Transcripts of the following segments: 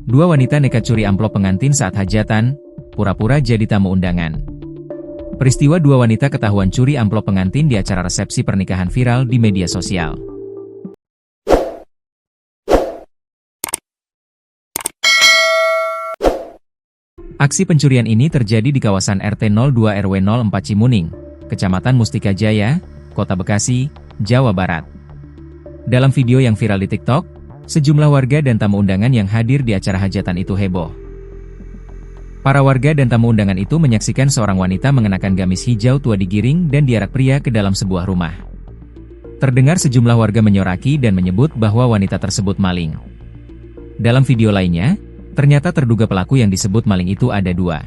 Dua wanita nekat curi amplop pengantin saat hajatan, pura-pura jadi tamu undangan. Peristiwa dua wanita ketahuan curi amplop pengantin di acara resepsi pernikahan viral di media sosial. Aksi pencurian ini terjadi di kawasan RT 02 RW 04 Cimuning, Kecamatan Mustika Jaya, Kota Bekasi, Jawa Barat. Dalam video yang viral di TikTok, sejumlah warga dan tamu undangan yang hadir di acara hajatan itu heboh. Para warga dan tamu undangan itu menyaksikan seorang wanita mengenakan gamis hijau tua digiring dan diarak pria ke dalam sebuah rumah. Terdengar sejumlah warga menyoraki dan menyebut bahwa wanita tersebut maling. Dalam video lainnya, ternyata terduga pelaku yang disebut maling itu ada dua.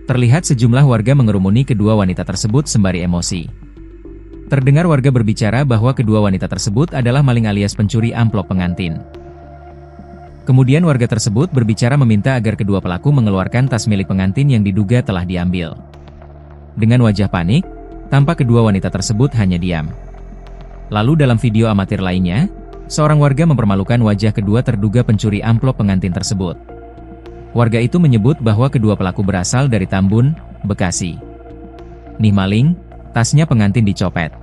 Terlihat sejumlah warga mengerumuni kedua wanita tersebut sembari emosi. Terdengar warga berbicara bahwa kedua wanita tersebut adalah maling alias pencuri amplop pengantin. Kemudian warga tersebut berbicara meminta agar kedua pelaku mengeluarkan tas milik pengantin yang diduga telah diambil. Dengan wajah panik, tampak kedua wanita tersebut hanya diam. Lalu dalam video amatir lainnya, seorang warga mempermalukan wajah kedua terduga pencuri amplop pengantin tersebut. Warga itu menyebut bahwa kedua pelaku berasal dari Tambun, Bekasi. "Nih maling, tasnya pengantin dicopet.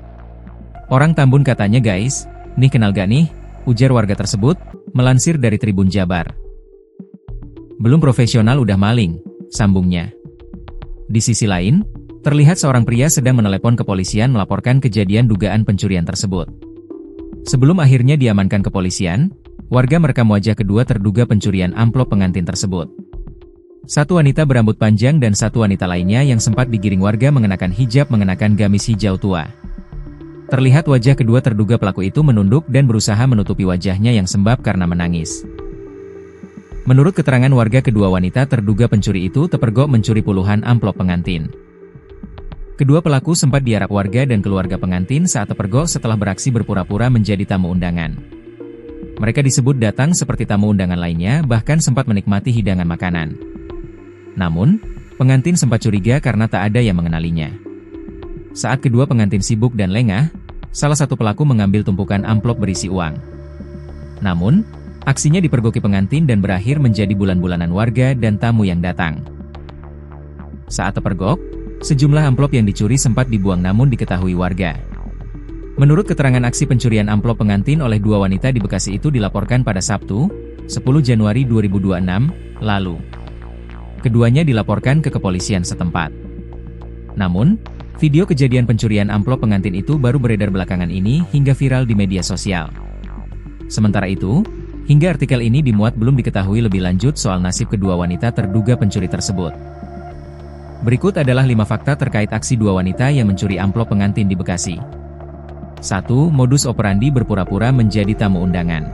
Orang Tambun katanya guys, nih kenal gak nih?" ujar warga tersebut, melansir dari Tribun Jabar. "Belum profesional udah maling," sambungnya. Di sisi lain, terlihat seorang pria sedang menelepon kepolisian melaporkan kejadian dugaan pencurian tersebut. Sebelum akhirnya diamankan kepolisian, warga merekam wajah kedua terduga pencurian amplop pengantin tersebut. Satu wanita berambut panjang dan satu wanita lainnya yang sempat digiring warga mengenakan hijab mengenakan gamis hijau tua. Terlihat wajah kedua terduga pelaku itu menunduk dan berusaha menutupi wajahnya yang sembab karena menangis. Menurut keterangan warga, kedua wanita terduga pencuri itu terpergok mencuri puluhan amplop pengantin. Kedua pelaku sempat diarak warga dan keluarga pengantin saat terpergok setelah beraksi berpura-pura menjadi tamu undangan. Mereka disebut datang seperti tamu undangan lainnya, bahkan sempat menikmati hidangan makanan. Namun, pengantin sempat curiga karena tak ada yang mengenalinya. Saat kedua pengantin sibuk dan lengah, salah satu pelaku mengambil tumpukan amplop berisi uang. Namun, aksinya dipergoki pengantin dan berakhir menjadi bulan-bulanan warga dan tamu yang datang. Saat terpergok, sejumlah amplop yang dicuri sempat dibuang namun diketahui warga. Menurut keterangan, aksi pencurian amplop pengantin oleh dua wanita di Bekasi itu dilaporkan pada Sabtu, 10 Januari 2026, lalu. Keduanya dilaporkan ke kepolisian setempat. Namun, video kejadian pencurian amplop pengantin itu baru beredar belakangan ini hingga viral di media sosial. Sementara itu, hingga artikel ini dimuat belum diketahui lebih lanjut soal nasib kedua wanita terduga pencuri tersebut. Berikut adalah 5 fakta terkait aksi dua wanita yang mencuri amplop pengantin di Bekasi. 1. Modus operandi berpura-pura menjadi tamu undangan.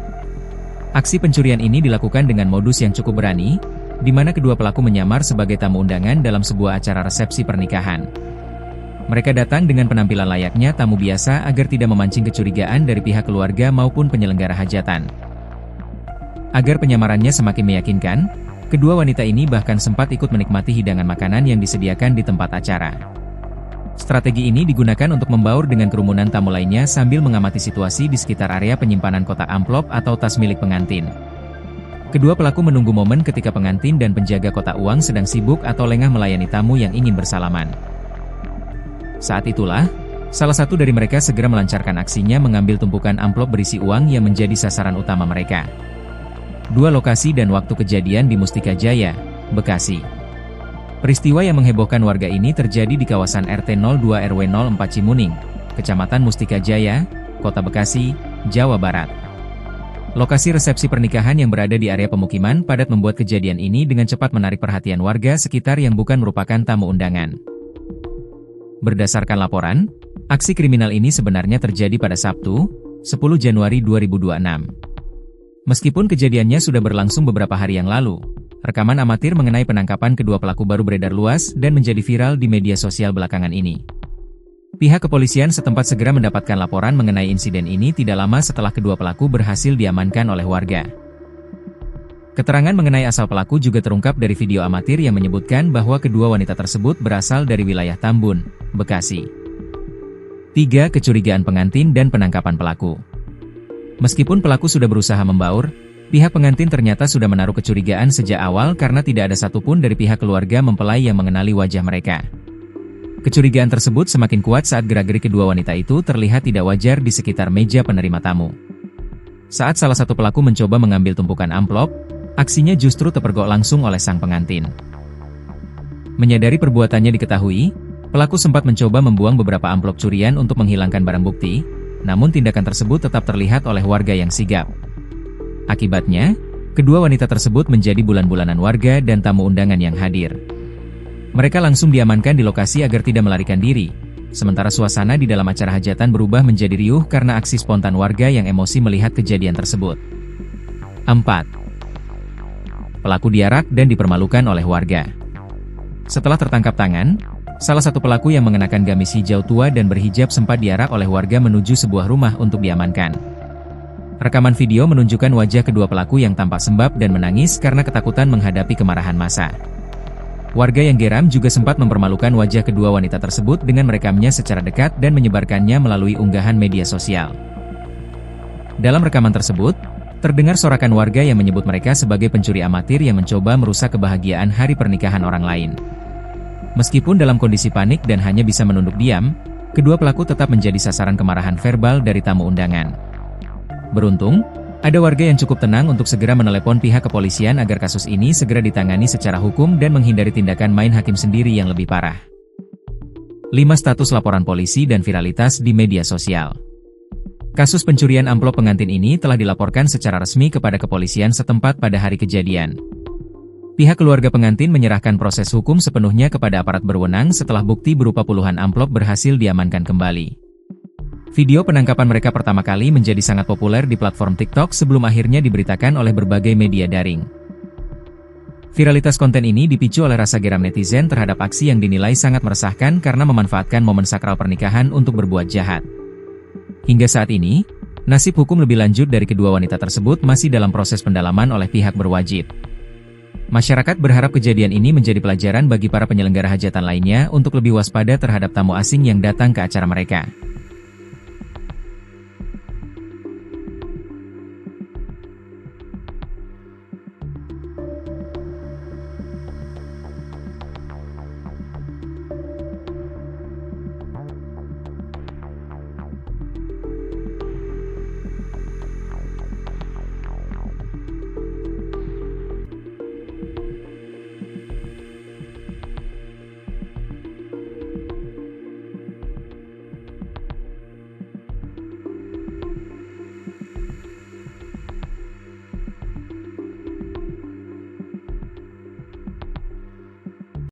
Aksi pencurian ini dilakukan dengan modus yang cukup berani, di mana kedua pelaku menyamar sebagai tamu undangan dalam sebuah acara resepsi pernikahan. Mereka datang dengan penampilan layaknya tamu biasa agar tidak memancing kecurigaan dari pihak keluarga maupun penyelenggara hajatan. Agar penyamarannya semakin meyakinkan, kedua wanita ini bahkan sempat ikut menikmati hidangan makanan yang disediakan di tempat acara. Strategi ini digunakan untuk membaur dengan kerumunan tamu lainnya sambil mengamati situasi di sekitar area penyimpanan kotak amplop atau tas milik pengantin. Kedua pelaku menunggu momen ketika pengantin dan penjaga kotak uang sedang sibuk atau lengah melayani tamu yang ingin bersalaman. Saat itulah, salah satu dari mereka segera melancarkan aksinya mengambil tumpukan amplop berisi uang yang menjadi sasaran utama mereka. 2 lokasi dan waktu kejadian di Mustika Jaya, Bekasi. Peristiwa yang menghebohkan warga ini terjadi di kawasan RT 02 RW 04 Cimuning, Kecamatan Mustika Jaya, Kota Bekasi, Jawa Barat. Lokasi resepsi pernikahan yang berada di area pemukiman padat membuat kejadian ini dengan cepat menarik perhatian warga sekitar yang bukan merupakan tamu undangan. Berdasarkan laporan, aksi kriminal ini sebenarnya terjadi pada Sabtu, 10 Januari 2026. Meskipun kejadiannya sudah berlangsung beberapa hari yang lalu, rekaman amatir mengenai penangkapan kedua pelaku baru beredar luas dan menjadi viral di media sosial belakangan ini. Pihak kepolisian setempat segera mendapatkan laporan mengenai insiden ini tidak lama setelah kedua pelaku berhasil diamankan oleh warga. Keterangan mengenai asal pelaku juga terungkap dari video amatir yang menyebutkan bahwa kedua wanita tersebut berasal dari wilayah Tambun, Bekasi. 3. Kecurigaan pengantin dan penangkapan pelaku. Meskipun pelaku sudah berusaha membaur, Pihak pengantin ternyata sudah menaruh kecurigaan sejak awal karena tidak ada satupun dari pihak keluarga mempelai yang mengenali wajah mereka. Kecurigaan tersebut semakin kuat saat gerak-gerik kedua wanita itu terlihat tidak wajar di sekitar meja penerima tamu. Saat salah satu pelaku mencoba mengambil tumpukan amplop, aksinya justru terpergok langsung oleh sang pengantin. Menyadari perbuatannya diketahui, pelaku sempat mencoba membuang beberapa amplop curian untuk menghilangkan barang bukti, namun tindakan tersebut tetap terlihat oleh warga yang sigap. Akibatnya, kedua wanita tersebut menjadi bulan-bulanan warga dan tamu undangan yang hadir. Mereka langsung diamankan di lokasi agar tidak melarikan diri, sementara suasana di dalam acara hajatan berubah menjadi riuh karena aksi spontan warga yang emosi melihat kejadian tersebut. 4. Pelaku diarak dan dipermalukan oleh warga. Setelah tertangkap tangan, salah satu pelaku yang mengenakan gamis hijau tua dan berhijab sempat diarak oleh warga menuju sebuah rumah untuk diamankan. Rekaman video menunjukkan wajah kedua pelaku yang tampak sembab dan menangis karena ketakutan menghadapi kemarahan massa. Warga yang geram juga sempat mempermalukan wajah kedua wanita tersebut dengan merekamnya secara dekat dan menyebarkannya melalui unggahan media sosial. Dalam rekaman tersebut, terdengar sorakan warga yang menyebut mereka sebagai pencuri amatir yang mencoba merusak kebahagiaan hari pernikahan orang lain. Meskipun dalam kondisi panik dan hanya bisa menunduk diam, kedua pelaku tetap menjadi sasaran kemarahan verbal dari tamu undangan. Beruntung, ada warga yang cukup tenang untuk segera menelepon pihak kepolisian agar kasus ini segera ditangani secara hukum dan menghindari tindakan main hakim sendiri yang lebih parah. 5. Status laporan polisi dan viralitas di media sosial. Kasus pencurian amplop pengantin ini telah dilaporkan secara resmi kepada kepolisian setempat pada hari kejadian. Pihak keluarga pengantin menyerahkan proses hukum sepenuhnya kepada aparat berwenang setelah bukti berupa puluhan amplop berhasil diamankan kembali. Video penangkapan mereka pertama kali menjadi sangat populer di platform TikTok sebelum akhirnya diberitakan oleh berbagai media daring. Viralitas konten ini dipicu oleh rasa geram netizen terhadap aksi yang dinilai sangat meresahkan karena memanfaatkan momen sakral pernikahan untuk berbuat jahat. Hingga saat ini, nasib hukum lebih lanjut dari kedua wanita tersebut masih dalam proses pendalaman oleh pihak berwajib. Masyarakat berharap kejadian ini menjadi pelajaran bagi para penyelenggara hajatan lainnya untuk lebih waspada terhadap tamu asing yang datang ke acara mereka.